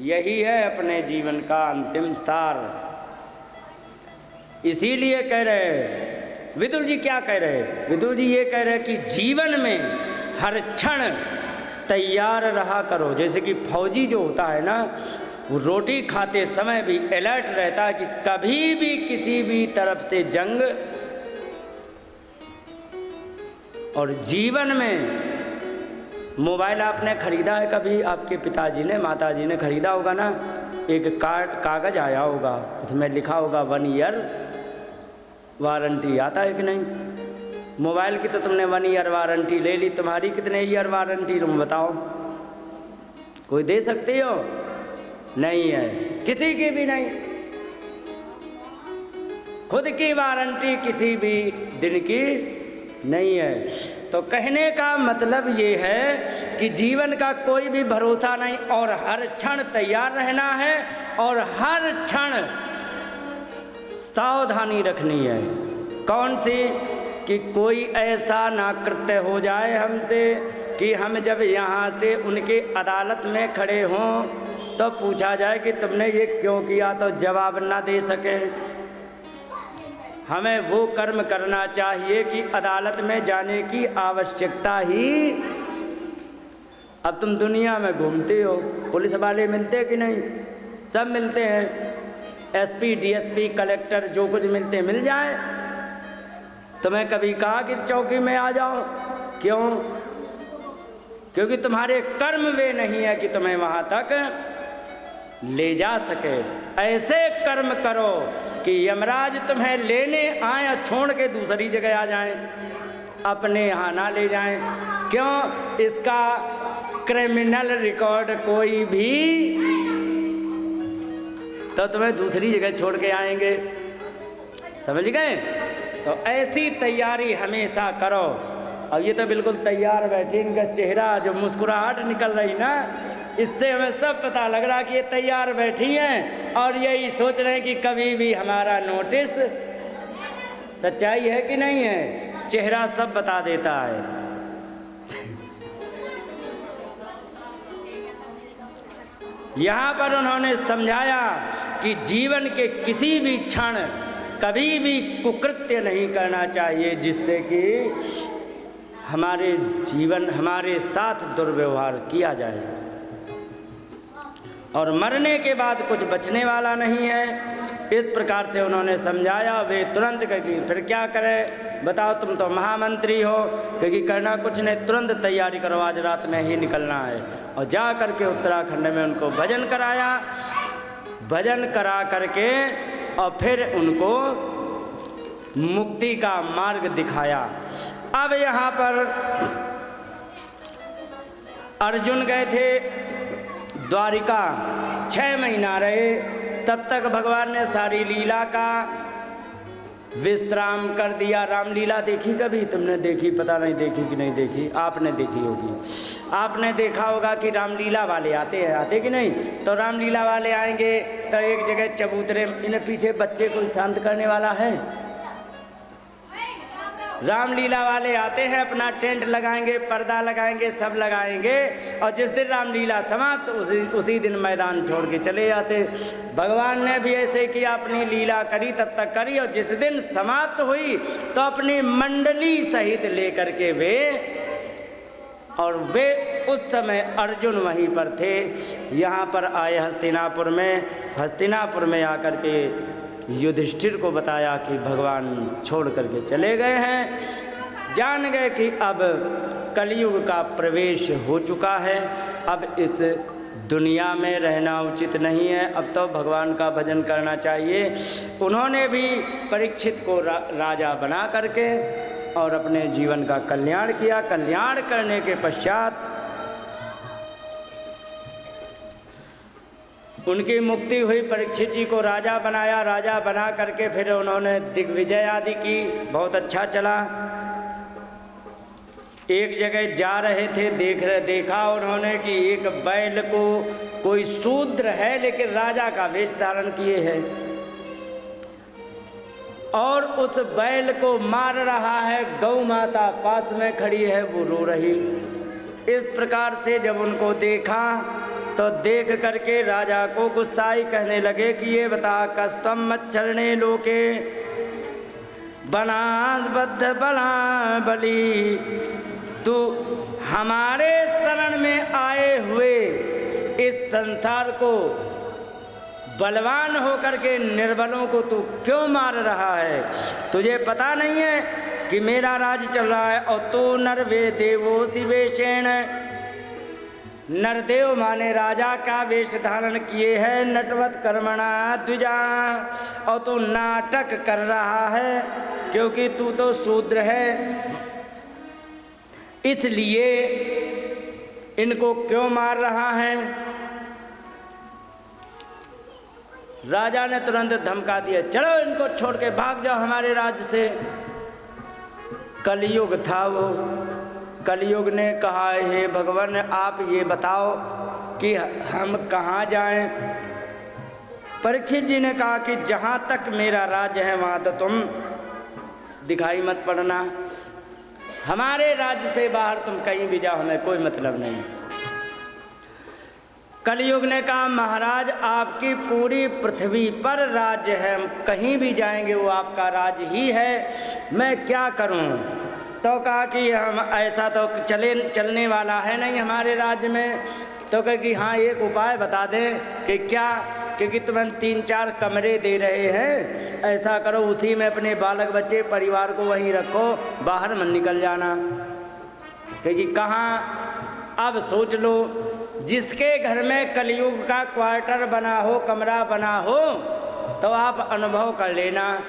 यही है अपने जीवन का अंतिम सार। इसीलिए कह रहे विदुर जी, क्या कह रहे, विदुर जी ये कह रहे कि जीवन में हर क्षण तैयार रहा करो। जैसे कि फौजी जो होता है ना, वो रोटी खाते समय भी अलर्ट रहता है कि कभी भी किसी भी तरफ से जंग। और जीवन में मोबाइल आपने खरीदा है कभी, आपके पिताजी ने माताजी ने खरीदा होगा ना, एक कागज़ आया होगा, उसमें लिखा होगा 1 ईयर वारंटी। आता है कि नहीं? मोबाइल की तो तुमने 1 ईयर वारंटी ले ली, तुम्हारी कितने ईयर वारंटी तुम बताओ? कोई दे सकते हो? नहीं है, किसी की भी नहीं। खुद की वारंटी किसी भी दिन की नहीं है। तो कहने का मतलब ये है कि जीवन का कोई भी भरोसा नहीं और हर क्षण तैयार रहना है और हर क्षण सावधानी रखनी है। कौन सी? कि कोई ऐसा ना कृत्य हो जाए हमसे कि हम जब यहाँ से उनके अदालत में खड़े हों तो पूछा जाए कि तुमने ये क्यों किया, तो जवाब ना दे सके। हमें वो कर्म करना चाहिए कि अदालत में जाने की आवश्यकता ही। अब तुम दुनिया में घूमते हो, पुलिस वाले मिलते कि नहीं? सब मिलते हैं, एसपी डीएसपी कलेक्टर जो कुछ मिलते मिल जाए। तुम्हें कभी कहा कि चौकी में आ जाओ? क्यों? क्योंकि तुम्हारे कर्म वे नहीं है कि तुम्हें वहाँ तक ले जा सके। ऐसे कर्म करो कि यमराज तुम्हें लेने आए और छोड़ के दूसरी जगह आ जाएं, अपने यहाँ ना ले जाएं। क्यों? इसका क्रिमिनल रिकॉर्ड कोई भी तो तुम्हें दूसरी जगह छोड़ के आएंगे। समझ गए? तो ऐसी तैयारी हमेशा करो। अब ये तो बिल्कुल तैयार बैठे, इनका चेहरा जो मुस्कुराहट निकल रही ना, इससे हमें सब पता लग रहा कि ये तैयार बैठी हैं और यही सोच रहे हैं कि कभी भी हमारा नोटिस। सच्चाई है कि नहीं है? चेहरा सब बता देता है। यहाँ पर उन्होंने समझाया कि जीवन के किसी भी क्षण कभी भी कुकृत्य नहीं करना चाहिए जिससे कि हमारे जीवन हमारे साथ दुर्व्यवहार किया जाए। और मरने के बाद कुछ बचने वाला नहीं है। इस प्रकार से उन्होंने समझाया। वे तुरंत कही फिर क्या करें बताओ, तुम तो महामंत्री हो, क्योंकि करना कुछ नहीं, तुरंत तैयारी करो, आज रात में ही निकलना है। और जा करके उत्तराखंड में उनको भजन कराया। भजन करा करके और फिर उनको मुक्ति का मार्ग दिखाया। अब यहाँ पर अर्जुन गए थे द्वारिका, 6 महीना रहे। तब तक भगवान ने सारी लीला का विश्राम कर दिया। रामलीला देखी कभी तुमने? देखी? पता नहीं देखी कि नहीं देखी, आपने देखी होगी। आपने देखा होगा कि रामलीला वाले आते हैं, आते कि नहीं? तो रामलीला वाले आएंगे तो एक जगह चबूतरे, इन्हें पीछे बच्चे को शांत करने वाला है। रामलीला वाले आते हैं, अपना टेंट लगाएंगे, पर्दा लगाएंगे, सब लगाएंगे, और जिस दिन रामलीला समाप्त उसी दिन मैदान छोड़ के चले जाते। भगवान ने भी ऐसे किया, अपनी लीला करी तब तक करी, और जिस दिन समाप्त हुई तो अपनी मंडली सहित लेकर के वे उस समय अर्जुन वहीं पर थे। यहाँ पर आए हस्तिनापुर में। हस्तिनापुर में आकर के युधिष्ठिर को बताया कि भगवान छोड़ करके चले गए हैं। जान गए कि अब कलयुग का प्रवेश हो चुका है, अब इस दुनिया में रहना उचित नहीं है, अब तो भगवान का भजन करना चाहिए। उन्होंने भी परीक्षित को राजा बना करके और अपने जीवन का कल्याण किया। कल्याण करने के पश्चात उनकी मुक्ति हुई। परीक्षित जी को राजा बनाया। राजा बना करके फिर उन्होंने दिग्विजय आदि की। बहुत अच्छा चला। एक जगह जा रहे थे, देखा उन्होंने कि एक बैल को कोई शूद्र है लेकिन राजा का वेश धारण किए है, और उस बैल को मार रहा है। गौ माता पास में खड़ी है, वो रो रही। इस प्रकार से जब उनको देखा तो देख करके राजा को गुस्साई कहने लगे कि ये बता कस्तम मच्छरने लोके बनाबद्ध बला बली, तू हमारे शरण में आए हुए इस संसार को बलवान होकर के निर्बलों को तू क्यों मार रहा है? तुझे पता नहीं है कि मेरा राज चल रहा है और तू नरवे देवो शिवेशेण, नरदेव माने राजा का वेश धारण किए है, नटवत कर्मणा द्विजा, और तू नाटक कर रहा है क्योंकि तू तो शूद्र है, इसलिए इनको क्यों मार रहा है? राजा ने तुरंत धमका दिया, चलो इनको छोड़ के भाग जाओ हमारे राज्य से। कलयुग था वो। कलयुग ने कहा, हे भगवान आप ये बताओ कि हम कहाँ जाएं? परीक्षित जी ने कहा कि जहाँ तक मेरा राज्य है वहाँ तो तुम दिखाई मत पड़ना, हमारे राज्य से बाहर तुम कहीं भी जाओ, हमें कोई मतलब नहीं। कलयुग ने कहा, महाराज आपकी पूरी पृथ्वी पर राज्य है, हम कहीं भी जाएंगे वो आपका राज्य ही है, मैं क्या करूं? तो कहा कि हम ऐसा तो चलने वाला है नहीं हमारे राज्य में। तो कहा कि हाँ एक उपाय बता दें कि क्या, क्योंकि तुम्हें 3-4 कमरे दे रहे हैं, ऐसा करो उसी में अपने बालक बच्चे परिवार को वहीं रखो, बाहर मत निकल जाना। क्योंकि कहाँ, अब सोच लो जिसके घर में कलयुग का क्वार्टर बना हो, कमरा बना हो, तो आप अनुभव कर लेना।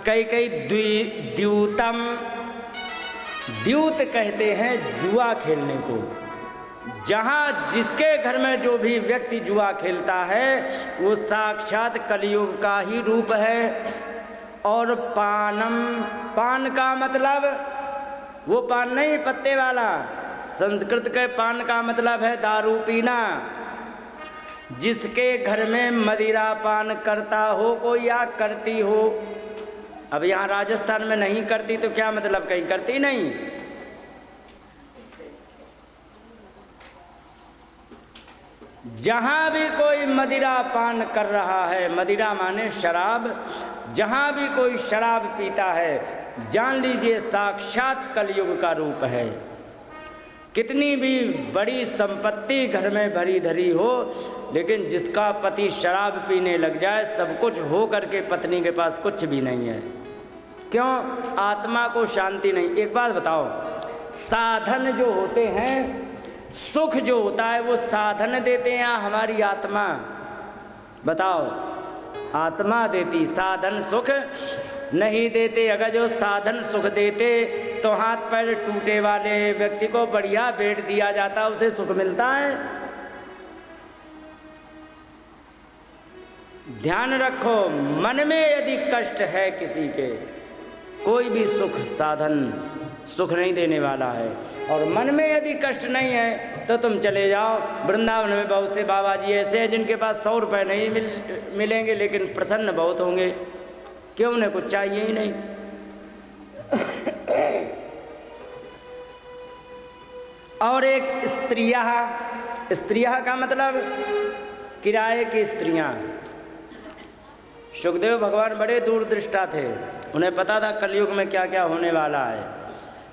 कई द्यूतम, द्यूत कहते हैं जुआ खेलने को। जहाँ जिसके घर में जो भी व्यक्ति जुआ खेलता है वो साक्षात कलयुग का ही रूप है। और पानम, पान का मतलब वो पान नहीं पत्ते वाला, संस्कृत के पान का मतलब है दारू पीना। जिसके घर में मदिरा पान करता हो कोई या करती हो, अब यहाँ राजस्थान में नहीं करती तो क्या मतलब, कहीं करती नहीं। जहाँ भी कोई मदिरा पान कर रहा है, मदिरा माने शराब, जहाँ भी कोई शराब पीता है जान लीजिए साक्षात कलयुग का रूप है। कितनी भी बड़ी संपत्ति घर में भरी धरी हो, लेकिन जिसका पति शराब पीने लग जाए, सब कुछ हो करके पत्नी के पास कुछ भी नहीं है। क्यों? आत्मा को शांति नहीं। एक बात बताओ, साधन जो होते हैं, सुख जो होता है वो साधन देते हैं या हमारी आत्मा? बताओ, आत्मा देती, साधन सुख नहीं देते। अगर जो साधन सुख देते तो हाथ पैर टूटे वाले व्यक्ति को बढ़िया बेड दिया जाता, उसे सुख मिलता है। ध्यान रखो, मन में यदि कष्ट है किसी के, कोई भी सुख साधन सुख नहीं देने वाला है। और मन में यदि कष्ट नहीं है तो तुम चले जाओ वृंदावन में। बहुत से बाबा जी ऐसे हैं जिनके पास 100 रुपये नहीं मिलेंगे लेकिन प्रसन्न बहुत होंगे। क्यों? उन्हें कुछ चाहिए ही नहीं। और एक स्त्रियाँ का मतलब किराए की स्त्रियाँ। सुखदेव भगवान बड़े दूरदृष्टा थे, उन्हें पता था कलयुग में क्या क्या होने वाला है।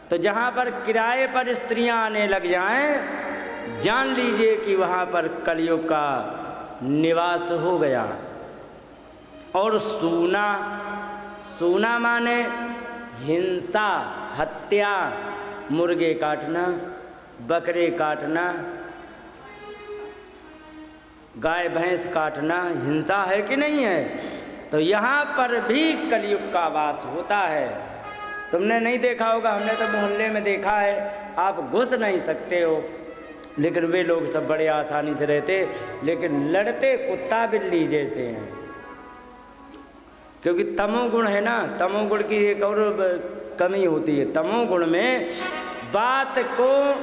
तो जहाँ पर किराए पर स्त्रियाँ आने लग जाएं, जान लीजिए कि वहाँ पर कलयुग का निवास हो गया। और सूना माने हिंसा, हत्या, मुर्गे काटना, बकरे काटना, गाय भैंस काटना, हिंसा है कि नहीं है? तो यहाँ पर भी कलयुग का वास होता है। तुमने नहीं देखा होगा, हमने तो मोहल्ले में देखा है, आप घुस नहीं सकते हो, लेकिन वे लोग सब बड़े आसानी से रहते, लेकिन लड़ते कुत्ता बिल्ली जैसे हैं। क्योंकि तमोगुण है ना, तमोगुण की एक और कमी होती है। तमोगुण में बात को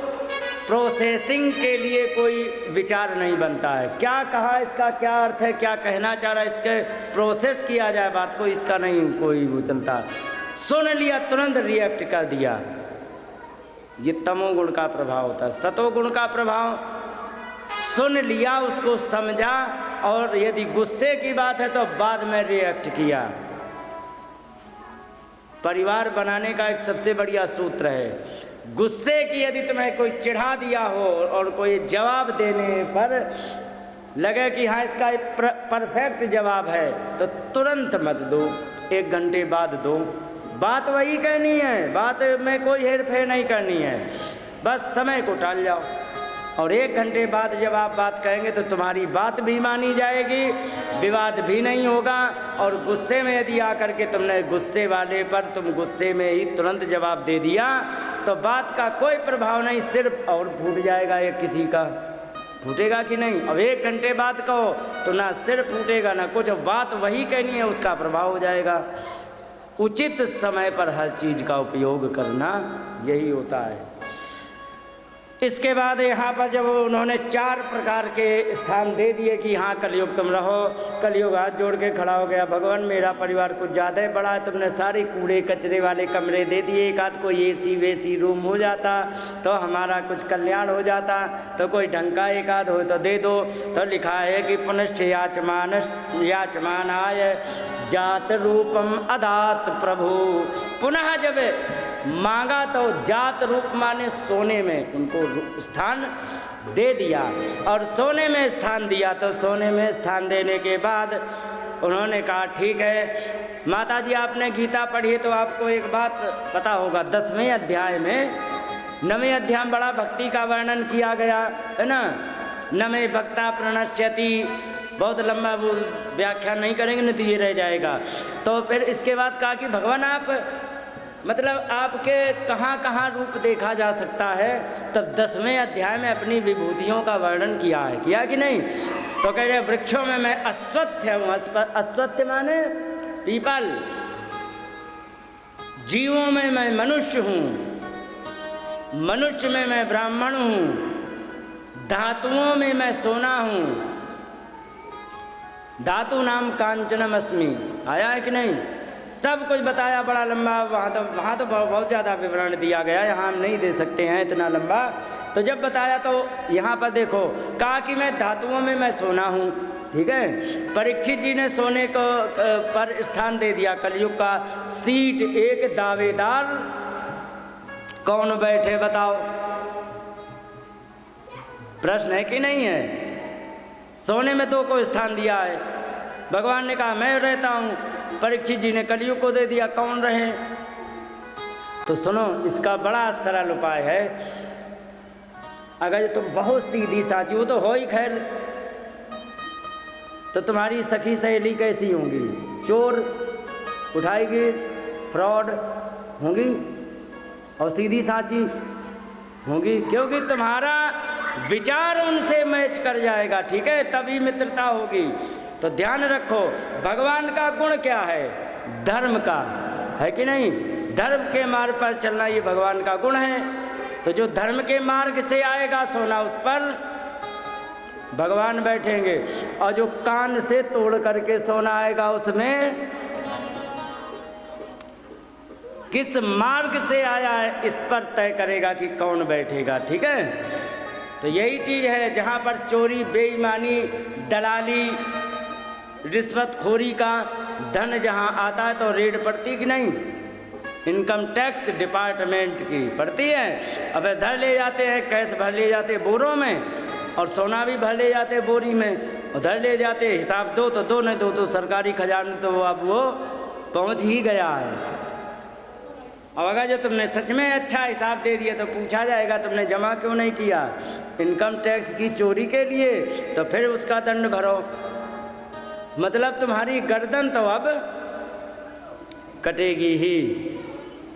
प्रोसेसिंग के लिए कोई विचार नहीं बनता है। क्या कहा, इसका क्या अर्थ है, क्या कहना चाह रहा है, इसके प्रोसेस किया जाए बात को, इसका नहीं कोई वो चलता। सुन लिया, तुरंत रिएक्ट कर दिया। ये तमोगुण का प्रभाव होता है। सतोगुण का प्रभाव सुन लिया, उसको समझा, और यदि गुस्से की बात है तो बाद में रिएक्ट किया। परिवार बनाने का एक सबसे बढ़िया सूत्र है, गुस्से की यदि तुम्हें कोई चिढ़ा दिया हो और कोई जवाब देने पर लगे कि हाँ इसका एक परफेक्ट जवाब है, तो तुरंत मत दो, 1 घंटे बाद दो। बात वही कहनी है, बात में कोई हेर फेर नहीं करनी है, बस समय को टाल जाओ। और 1 घंटे बाद जब आप बात कहेंगे तो तुम्हारी बात भी मानी जाएगी, विवाद भी नहीं होगा। और गुस्से में यदि आकर के तुमने गुस्से वाले पर तुम गुस्से में ही तुरंत जवाब दे दिया तो बात का कोई प्रभाव नहीं, सिर्फ और फूट जाएगा। एक किसी का फूटेगा कि नहीं? अब 1 घंटे बाद कहो तो ना सिर फूटेगा ना कुछ, बात वही कहनी है, उसका प्रभाव हो जाएगा। उचित समय पर हर चीज़ का उपयोग करना यही होता है। इसके बाद यहाँ पर जब उन्होंने 4 प्रकार के स्थान दे दिए कि हाँ कलयुग तुम रहो, कलयुग हाथ जोड़ के खड़ा हो गया, भगवान मेरा परिवार कुछ ज़्यादा ही बड़ा है, तुमने सारे कूड़े कचरे वाले कमरे दे दिए, एक आध कोई एसी वेसी रूम हो जाता तो हमारा कुछ कल्याण हो जाता, तो कोई ढंग का एक आध हो तो दे दो। तो लिखा है कि पुनश्च याचमानाय जात रूपम अदात प्रभु, पुनः जब मांगा तो जात रूप माने सोने में उनको स्थान दे दिया, और सोने में स्थान दिया। तो सोने में स्थान देने के बाद उन्होंने कहा ठीक है माता जी आपने गीता पढ़ी है तो आपको एक बात पता होगा, 10वें अध्याय में 9वें अध्याय में बड़ा भक्ति का वर्णन किया गया है ना, नमे भक्ता प्रणश्यति, बहुत लंबा वो व्याख्या नहीं करेंगे नहीं तो ये रह जाएगा। तो फिर इसके बाद कहा कि भगवान आप मतलब आपके कहाँ कहाँ रूप देखा जा सकता है, तब 10वें अध्याय में अपनी विभूतियों का वर्णन किया है, किया कि नहीं? तो कह रहे वृक्षों में मैं अश्वत्थ हूँ, अश्वत्थ माने पीपल, जीवों में मैं मनुष्य हूँ, मनुष्य में मैं ब्राह्मण हूँ, धातुओं में मैं सोना हूँ, धातु नाम कांचनम अस्मि, आया है कि नहीं? सब कुछ बताया बड़ा लंबा, वहाँ तो बहुत ज़्यादा विवरण दिया गया, यहाँ हम नहीं दे सकते हैं इतना लंबा। तो जब बताया तो यहाँ पर देखो कहा कि मैं धातुओं में मैं सोना हूँ, ठीक है। परीक्षित जी ने सोने को पर स्थान दे दिया, कलयुग का सीट एक दावेदार कौन बैठे बताओ, प्रश्न है कि नहीं है? सोने में 2 को स्थान दिया है, भगवान ने कहा मैं रहता हूँ, परीक्षित जी ने कलयुग को दे दिया, कौन रहे? तो सुनो इसका बड़ा सरल उपाय है, अगर तुम बहुत सीधी साची वो तो हो ही खैर, तो तुम्हारी सखी सहेली कैसी होंगी? चोर उठाएगी, फ्रॉड होंगी और सीधी साची होंगी, क्योंकि तुम्हारा विचार उनसे मैच कर जाएगा, ठीक है, तभी मित्रता होगी। तो ध्यान रखो भगवान का गुण क्या है? धर्म का, है कि नहीं? धर्म के मार्ग पर चलना ये भगवान का गुण है। तो जो धर्म के मार्ग से आएगा सोना, उस पर भगवान बैठेंगे, और जो कान से तोड़ करके सोना आएगा उसमें किस मार्ग से आया है इस पर तय करेगा कि कौन बैठेगा, ठीक है। तो यही चीज़ है, जहाँ पर चोरी, बेईमानी, दलाली, रिश्वतखोरी का धन जहाँ आता है तो रेड पड़ती कि नहीं? इनकम टैक्स डिपार्टमेंट की पड़ती है। अब धर ले जाते हैं, कैश भर ले जाते बोरों में, और सोना भी भर ले जाते बोरी में, उधर ले जाते, हिसाब दो तो दो, नहीं दो तो सरकारी खजाने तो अब वो पहुँच ही गया है। अब अगर जो तुमने सच में अच्छा हिसाब दे दिया तो पूछा जाएगा तुमने जमा क्यों नहीं किया इनकम टैक्स की चोरी के लिए, तो फिर उसका दंड भरो। मतलब तुम्हारी गर्दन तो अब कटेगी ही।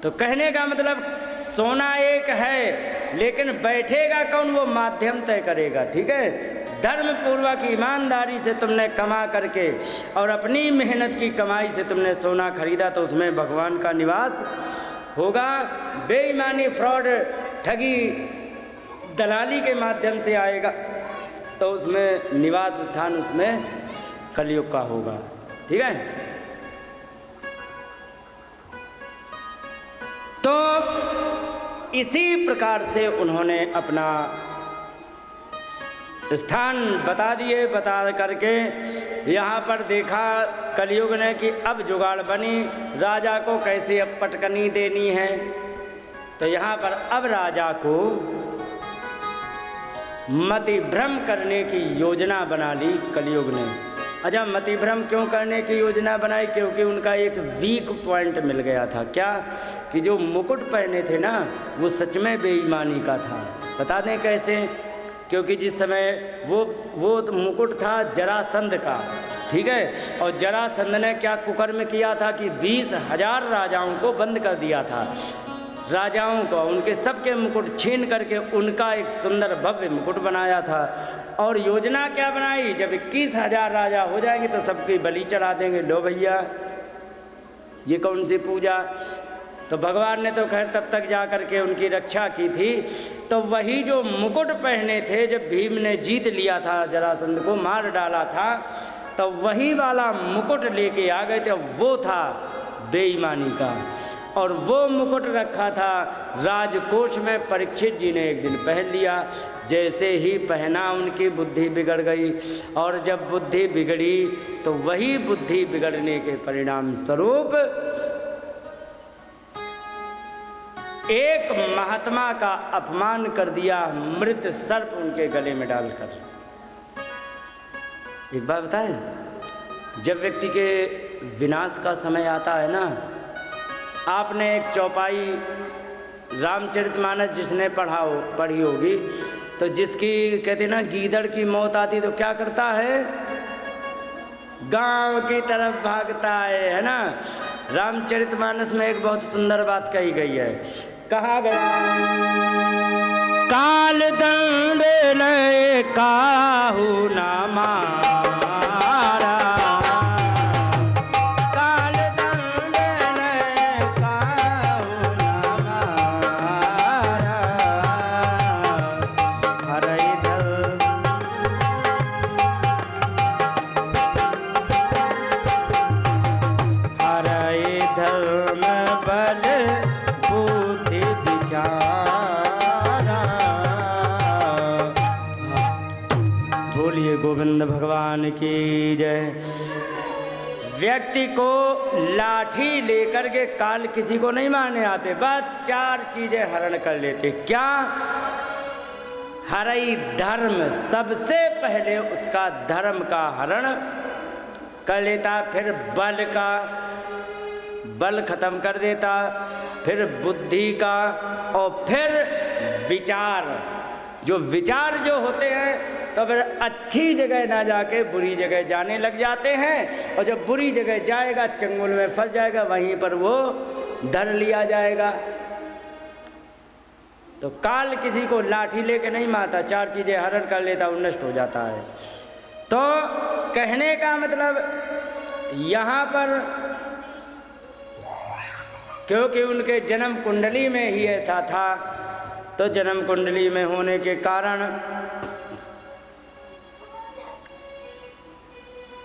तो कहने का मतलब सोना एक है, लेकिन बैठेगा कौन वो माध्यम तय करेगा, ठीक है। धर्म पूर्वक ईमानदारी से तुमने कमा करके और अपनी मेहनत की कमाई से तुमने सोना खरीदा तो उसमें भगवान का निवास होगा। बेईमानी, फ्रॉड, ठगी, दलाली के माध्यम से आएगा तो उसमें निवास स्थान उसमें कलयुग का होगा, ठीक है। तो इसी प्रकार से उन्होंने अपना स्थान बता दिए। बता करके यहाँ पर देखा कलयुग ने कि अब जुगाड़ बनी, राजा को कैसे अब पटकनी देनी है। तो यहाँ पर अब राजा को मति भ्रम करने की योजना बना ली कलयुग ने। अच्छा, मति भ्रम क्यों करने की योजना बनाई? क्योंकि उनका एक वीक पॉइंट मिल गया था। क्या? कि जो मुकुट पहने थे ना, वो सच में बेईमानी का था। बता दें कैसे? क्योंकि जिस समय वो मुकुट था जरासंध का, ठीक है, और जरासंध ने क्या कुकर्म किया था कि 20,000 राजाओं को बंद कर दिया था। राजाओं को उनके सबके मुकुट छीन करके उनका एक सुंदर भव्य मुकुट बनाया था। और योजना क्या बनाई? जब 21,000 राजा हो जाएंगे तो सबकी बलि चढ़ा देंगे। लो भैया, ये कौन सी पूजा? तो भगवान ने तो खैर तब तक जा करके उनकी रक्षा की थी। तो वही जो मुकुट पहने थे, जब भीम ने जीत लिया था, जरासंध को मार डाला था, तो वही वाला मुकुट लेके आ गए थे। वो था बेईमानी का। और वो मुकुट रखा था राजकोष में। परीक्षित जी ने एक दिन पहन लिया। जैसे ही पहना उनकी बुद्धि बिगड़ गई। और जब बुद्धि बिगड़ी तो वही बुद्धि बिगड़ने के परिणाम स्वरूप एक महात्मा का अपमान कर दिया, मृत सर्प उनके गले में डालकर। एक बात बताएं, जब व्यक्ति के विनाश का समय आता है ना, आपने एक चौपाई रामचरितमानस जिसने पढ़ी होगी, तो जिसकी कहते ना गीदड़ की मौत आती तो क्या करता है? गांव की तरफ भागता है ना। रामचरितमानस में एक बहुत सुंदर बात कही गई है। कहा गया, काल दंड लय काहू ना मारा, काल दंड लय काहू ना मारा, हरई धर्म बल बुद्धि विचारा। बोलिए गोविंद भगवान की जय। व्यक्ति को लाठी लेकर के काल किसी को नहीं मारने आते, बस 4 चीजें हरण कर लेते। क्या? हरई धर्म, सबसे पहले उसका धर्म का हरण कर लेता। फिर बल का, बल खत्म कर देता। फिर बुद्धि का, और फिर विचार। जो विचार जो होते हैं तो फिर अच्छी जगह ना जाके बुरी जगह जाने लग जाते हैं। और जब बुरी जगह जाएगा, चंगुल में फंस जाएगा, वहीं पर वो धर लिया जाएगा। तो काल किसी को लाठी लेके नहीं मारता, 4 चीजें हरण कर लेता, वो नष्ट हो जाता है। तो कहने का मतलब यहाँ पर, क्योंकि उनके जन्म कुंडली में ही ऐसा था, तो जन्म कुंडली में होने के कारण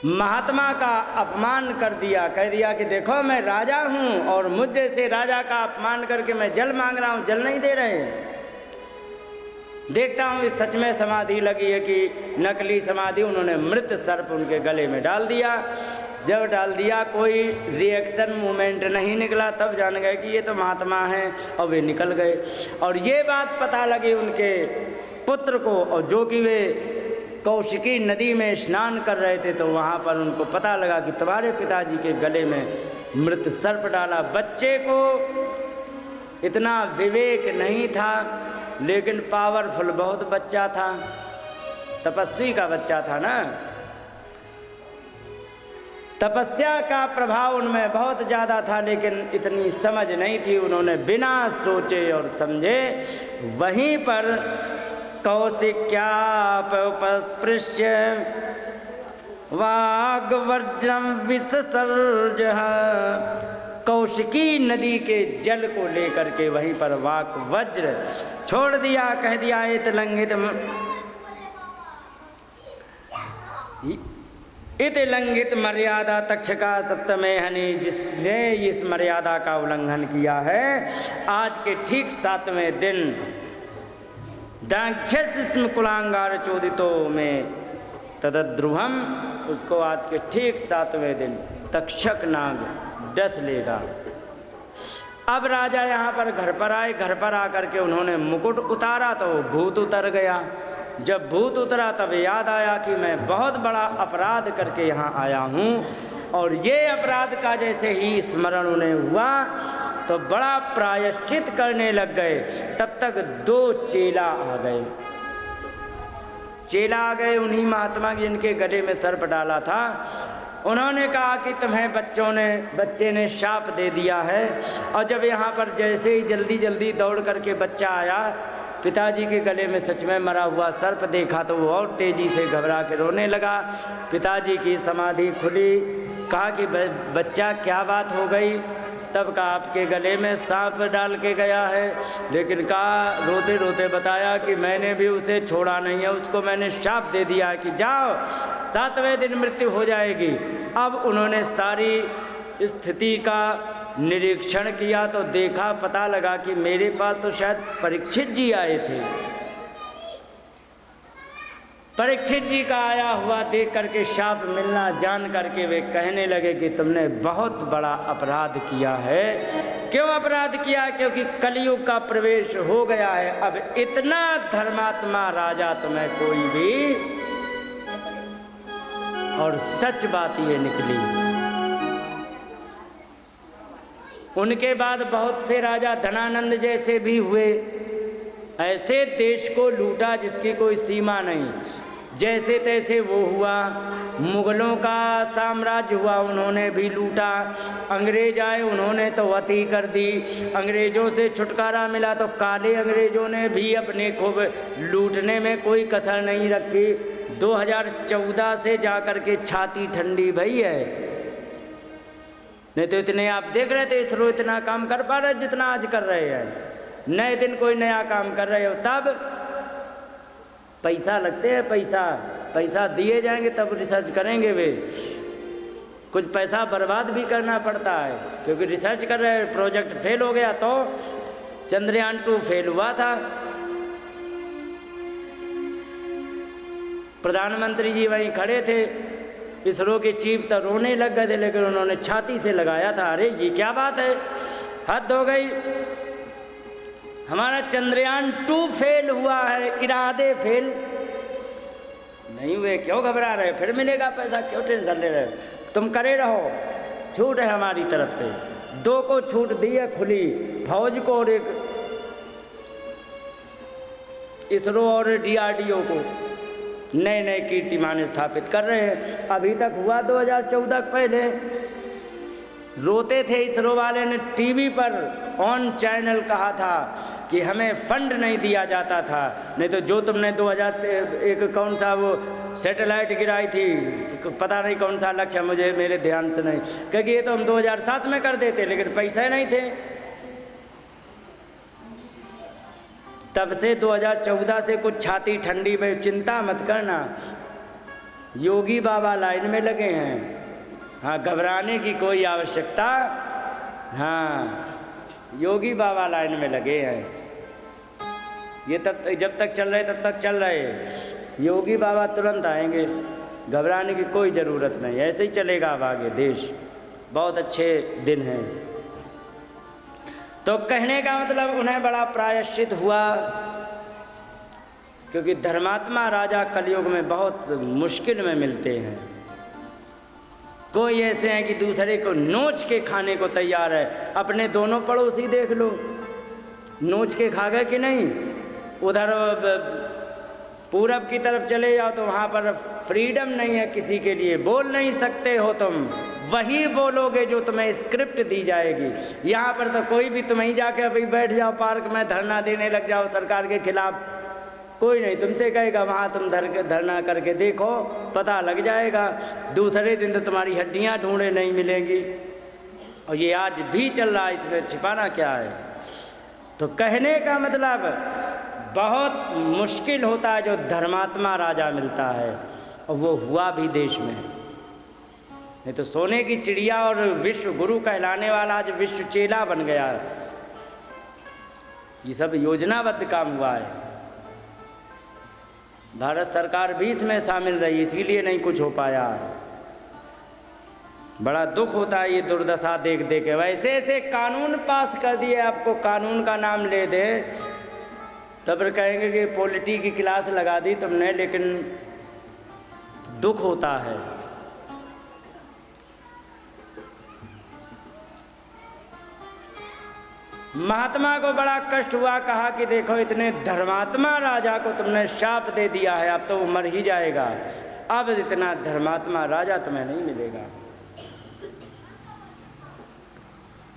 महात्मा का अपमान कर दिया। कह दिया कि देखो मैं राजा हूँ और मुझ जैसे राजा का अपमान करके मैं जल मांग रहा हूँ, जल नहीं दे रहे हैं। देखता हूँ इस सच में समाधि लगी है कि नकली समाधि। उन्होंने मृत सर्प उनके गले में डाल दिया। जब डाल दिया, कोई रिएक्शन मूवमेंट नहीं निकला, तब जान गए कि ये तो महात्मा हैं, और वे निकल गए। और ये बात पता लगी उनके पुत्र को, और जो कि वे कौशिकी नदी में स्नान कर रहे थे, तो वहाँ पर उनको पता लगा कि तुम्हारे पिताजी के गले में मृत सर्प डाला। बच्चे को इतना विवेक नहीं था, लेकिन पावरफुल बहुत बच्चा था, तपस्वी का बच्चा था ना। तपस्या का प्रभाव उनमें बहुत ज़्यादा था, लेकिन इतनी समझ नहीं थी। उन्होंने बिना सोचे और समझे वहीं पर कौशिक्यापस्पृश्य वाग्वज्रम विससर्जः, कौशिकी नदी के जल को लेकर के वहीं पर वाक वज्र छोड़ दिया। कह दिया इत लंघित मर्यादा तक्षका सप्तमे हनि, जिसने इस मर्यादा का उल्लंघन किया है, आज के ठीक 7वें दिन दाक्षस्म कुलांगार चोदितो में तदद्रुहम, उसको आज के ठीक 7वें दिन तक्षक नाग डस लेगा। अब राजा यहाँ पर घर पर आए, घर पर आकर के उन्होंने मुकुट उतारा तो भूत उतर गया। जब भूत उतरा तब याद आया कि मैं बहुत बड़ा अपराध करके यहाँ आया हूँ, और ये अपराध का जैसे ही स्मरण उन्हें हुआ तो बड़ा प्रायश्चित करने लग गए। तब तक 2 चेला आ गए। चेला आ गए उन्हीं महात्मा जिनके गले में सर्प डाला था। उन्होंने कहा कि तुम्हें बच्चे ने शाप दे दिया है। और जब यहाँ पर जैसे ही जल्दी जल्दी दौड़ करके बच्चा आया, पिताजी के गले में सच में मरा हुआ सर्प देखा तो वो और तेजी से घबरा के रोने लगा। पिताजी की समाधि खुली। कहा कि बच्चा क्या बात हो गई? तब कहा आपके गले में सांप डाल के गया है। लेकिन कहा रोते रोते बताया कि मैंने भी उसे छोड़ा नहीं है, उसको मैंने शाप दे दिया है कि जाओ 7वें दिन मृत्यु हो जाएगी। अब उन्होंने सारी स्थिति का निरीक्षण किया तो देखा, पता लगा कि मेरे पास तो शायद परीक्षित जी आए थे। परीक्षित जी का आया हुआ देख करके शाप मिलना जान करके वे कहने लगे कि तुमने बहुत बड़ा अपराध किया है। क्यों अपराध किया? क्योंकि कलयुग का प्रवेश हो गया है। अब इतना धर्मात्मा राजा तुम्हें कोई भी, और सच बात ये निकली। उनके बाद बहुत से राजा धनानंद जैसे भी हुए, ऐसे देश को लूटा जिसकी कोई सीमा नहीं। जैसे तैसे वो हुआ। मुगलों का साम्राज्य हुआ, उन्होंने भी लूटा। अंग्रेज आए, उन्होंने तो अति कर दी। अंग्रेजों से छुटकारा मिला तो काले अंग्रेजों ने भी अपने खूब लूटने में कोई कसर नहीं रखी। 2014 से जाकर के छाती ठंडी भई है। नहीं तो इतने आप देख रहे थे इसरो इतना काम कर पा रहे जितना आज कर रहे हैं। नए दिन कोई नया काम कर रहे हो, तब पैसा लगते हैं। पैसा दिए जाएंगे तब रिसर्च करेंगे। वे कुछ पैसा बर्बाद भी करना पड़ता है, क्योंकि रिसर्च कर रहे हैं। प्रोजेक्ट फेल हो गया तो चंद्रयान 2 फेल हुआ था। प्रधानमंत्री जी वहीं खड़े थे, इसरो के चीफ तो रोने लग गए थे, लेकिन उन्होंने छाती से लगाया था, अरे ये क्या बात है, हद हो गई। हमारा चंद्रयान 2 फेल हुआ है, इरादे फेल नहीं हुए, क्यों घबरा रहे? फिर मिलेगा पैसा, क्यों टेंशन ले रहे? तुम करे रहो, छूट है हमारी तरफ से। 2 को छूट दी है खुली, फौज को और एक इसरो और DRDO को नए नए कीर्तिमान स्थापित कर रहे हैं। अभी तक हुआ 2014 पहले। रोते थे इसरो वाले ने, टीवी पर ऑन चैनल कहा था कि हमें फंड नहीं दिया जाता था। नहीं तो जो तुमने 2001 कौन सा वो सैटेलाइट गिराई थी, पता नहीं कौन सा लक्ष्य, मुझे मेरे ध्यान से नहीं, क्योंकि ये तो हम 2007 में कर देते, लेकिन पैसे नहीं थे। तब से 2014 से कुछ छाती ठंडी में, चिंता मत करना, योगी बाबा लाइन में लगे हैं। हाँ, घबराने की कोई आवश्यकता, हाँ, योगी बाबा लाइन में लगे हैं। ये तब जब तक चल रहे तब तक चल रहे। योगी बाबा तुरंत आएंगे, घबराने की कोई ज़रूरत नहीं। ऐसे ही चलेगा अब आगे देश। बहुत अच्छे दिन हैं। तो कहने का मतलब उन्हें बड़ा प्रायश्चित हुआ, क्योंकि धर्मात्मा राजा कलयुग में बहुत मुश्किल में मिलते हैं। कोई ऐसे हैं कि दूसरे को नोच के खाने को तैयार है। अपने दोनों पड़ोसी देख लो, नोच के खा गए कि नहीं। उधर पूरब की तरफ चले जाओ तो वहाँ पर फ्रीडम नहीं है किसी के लिए, बोल नहीं सकते हो तुम, वही बोलोगे जो तुम्हें स्क्रिप्ट दी जाएगी। यहाँ पर तो कोई भी, तुम ही जाके अभी बैठ जाओ पार्क में, धरना देने लग जाओ सरकार के खिलाफ, कोई नहीं तुमसे कहेगा वहाँ तुम धरना करके देखो, पता लग जाएगा। दूसरे दिन तो तुम्हारी हड्डियाँ ढूंढे नहीं मिलेंगी। और ये आज भी चल रहा है, इसमें छिपाना क्या है। तो कहने का मतलब बहुत मुश्किल होता है जो धर्मात्मा राजा मिलता है, और वो हुआ भी देश में। नहीं तो सोने की चिड़िया और विश्व गुरु कहलाने वाला आज विश्व चेला बन गया। ये सब योजनाबद्ध काम हुआ है। भारत सरकार भी इसमें शामिल रही, इसीलिए नहीं कुछ हो पाया। बड़ा दुख होता है ये दुर्दशा देख देख के। वैसे ऐसे कानून पास कर दिए, आपको कानून का नाम ले दे तब फिर कहेंगे कि पॉलिटी की क्लास लगा दी तुमने, लेकिन दुख होता है। महात्मा को बड़ा कष्ट हुआ, कहा कि देखो इतने धर्मात्मा राजा को तुमने शाप दे दिया है, अब तो वो मर ही जाएगा, अब इतना धर्मात्मा राजा तुम्हें नहीं मिलेगा।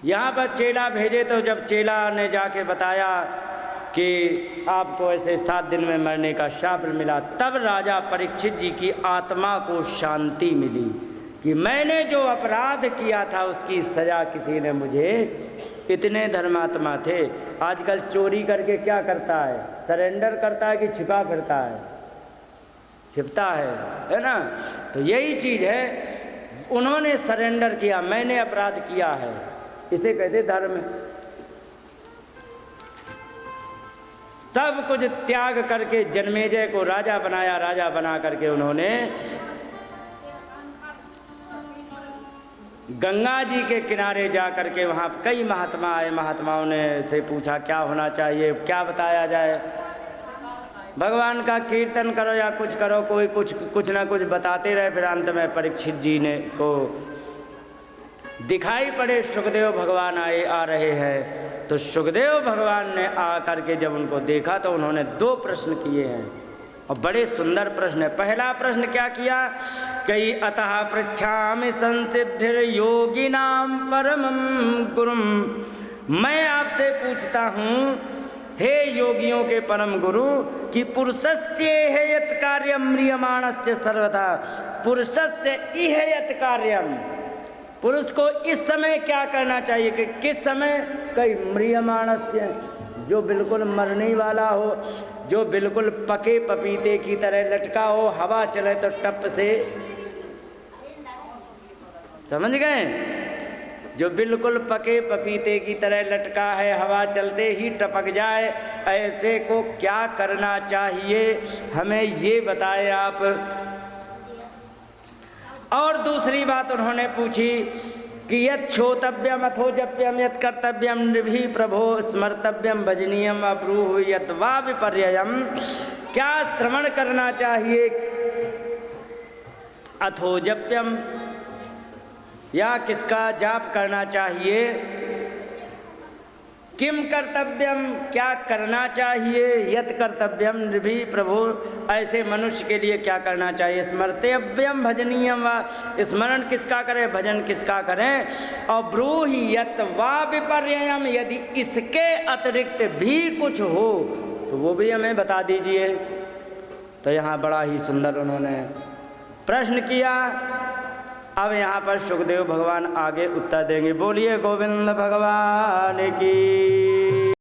यहाँ पर चेला भेजे, तो जब चेला ने जाके बताया कि आपको ऐसे 7 दिन में मरने का शाप मिला, तब राजा परीक्षित जी की आत्मा को शांति मिली कि मैंने जो अपराध किया था उसकी सजा किसी ने मुझे, इतने धर्मात्मा थे। आजकल चोरी करके क्या करता है, सरेंडर करता है कि छिपा फिरता है, छिपता है ना। तो यही चीज़ है, उन्होंने सरेंडर किया, मैंने अपराध किया है, इसे कहते धर्म। सब कुछ त्याग करके जन्मेजय को राजा बनाया, राजा बना करके उन्होंने गंगा जी के किनारे जा कर के वहाँ कई महात्मा आए, महात्माओं ने से पूछा क्या होना चाहिए, क्या बताया जाए, भगवान का कीर्तन करो या कुछ करो, कोई कुछ ना कुछ बताते रहे। फिर अंत में परीक्षित जी ने को दिखाई पड़े सुखदेव भगवान आ रहे हैं, तो सुखदेव भगवान ने आ करके जब उनको देखा तो उन्होंने 2 प्रश्न किए हैं, और बड़े सुंदर प्रश्न है। पहला प्रश्न क्या किया, कई अतः पृच्छामि संसिद्धिर योगिनाम परमं गुरुम, मैं आपसे पूछता हूँ हे योगियों के परम गुरु कि पुरुषस्य इह कार्यम म्रियमाणस्य सर्वथा, पुरुषस्य इह कार्यम, पुरुष को इस समय क्या करना चाहिए, कि किस समय, कई म्रियमाणस्य, जो बिल्कुल मरने वाला हो, जो बिल्कुल पके पपीते की तरह लटका हो, हवा चले तो टप से, समझ गए, जो बिल्कुल पके पपीते की तरह लटका है, हवा चलते ही टपक जाए, ऐसे को क्या करना चाहिए, हमें ये बताए आप। और दूसरी बात उन्होंने पूछी कि यत् श्रोतव्यम अथो जप्यम, यत् कर्तव्यम नृभिः प्रभो स्मर्तव्यम भजनीयम अब्रूह यत् वा विपर्ययम, क्या श्रवण करना चाहिए अथो जप्यम, या किसका जाप करना चाहिए, किम कर्तव्यम, क्या करना चाहिए, यत् कर्तव्यम नृभिः प्रभु, ऐसे मनुष्य के लिए क्या करना चाहिए, स्मर्तव्यम भजनीयम वा, स्मरण किसका करें, भजन किसका करें, और ब्रूहि यत् वा विपर्ययम, यदि इसके अतिरिक्त भी कुछ हो तो वो भी हमें बता दीजिए। तो यहाँ बड़ा ही सुंदर उन्होंने प्रश्न किया। अब यहाँ पर सुखदेव भगवान आगे उत्तर देंगे। बोलिए गोविंद भगवान की।